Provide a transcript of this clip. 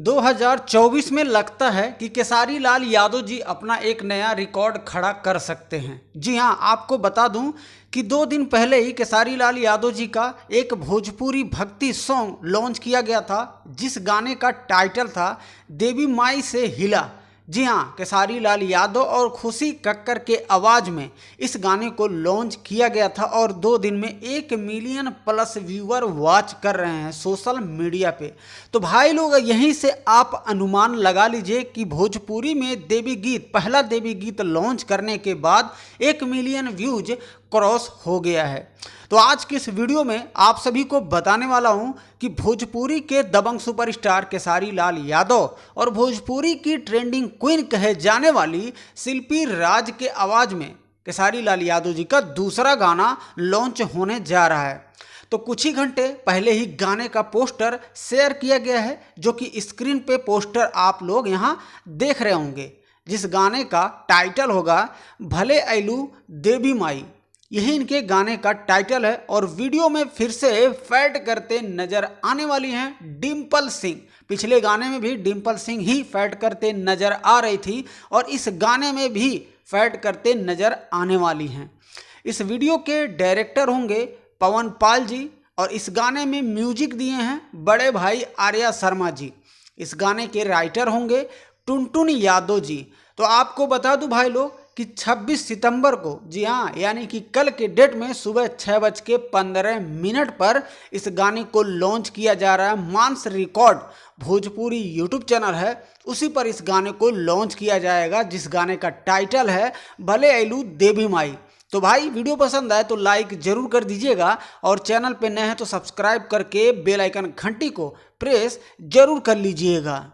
2024 में लगता है कि केसारी लाल यादव जी अपना एक नया रिकॉर्ड खड़ा कर सकते हैं। जी हां, आपको बता दूं कि 2 दिन पहले ही केसारी लाल यादव जी का एक भोजपुरी भक्ति सॉन्ग लॉन्च किया गया था, जिस गाने का टाइटल था देवी माई से हिला। जी हां, केसारी लाल यादव और खुशी कक्कर के आवाज़ में इस गाने को लॉन्च किया गया था और 2 दिन में 1 मिलियन प्लस व्यूअर वॉच कर रहे हैं सोशल मीडिया पे। तो भाई लोग, यहीं से आप अनुमान लगा लीजिए कि भोजपुरी में देवी गीत, पहला देवी गीत लॉन्च करने के बाद 1 मिलियन व्यूज क्रॉस हो गया है। तो आज की इस वीडियो में आप सभी को बताने वाला हूं कि भोजपुरी के दबंग सुपरस्टार केसारी लाल यादव और भोजपुरी की ट्रेंडिंग क्वीन कहे जाने वाली शिल्पी राज के आवाज़ में केसारी लाल यादव जी का दूसरा गाना लॉन्च होने जा रहा है। तो कुछ ही घंटे पहले ही गाने का पोस्टर शेयर किया गया है, जो कि स्क्रीन पे पोस्टर आप लोग यहाँ देख रहे होंगे, जिस गाने का टाइटल होगा भले ऐलू देवी माई। यही इनके गाने का टाइटल है और वीडियो में फिर से फैट करते नजर आने वाली हैं डिम्पल सिंह। पिछले गाने में भी डिम्पल सिंह ही फैट करते नजर आ रही थी और इस गाने में भी फैट करते नजर आने वाली हैं। इस वीडियो के डायरेक्टर होंगे पवन पाल जी और इस गाने में म्यूजिक दिए हैं बड़े भाई आर्या शर्मा जी। इस गाने के राइटर होंगे टुनटुन यादव जी। तो आपको बता दूं भाई लोग कि 26 सितंबर को, जी हाँ, यानी कि कल के डेट में सुबह 6:15 पर इस गाने को लॉन्च किया जा रहा है। मांस रिकॉर्ड भोजपुरी यूट्यूब चैनल है, उसी पर इस गाने को लॉन्च किया जाएगा, जिस गाने का टाइटल है भले ऐलू देवी माई। तो भाई, वीडियो पसंद आए तो लाइक जरूर कर दीजिएगा और चैनल पे नए हैं तो सब्सक्राइब करके बेल आइकन घंटी को प्रेस जरूर कर लीजिएगा।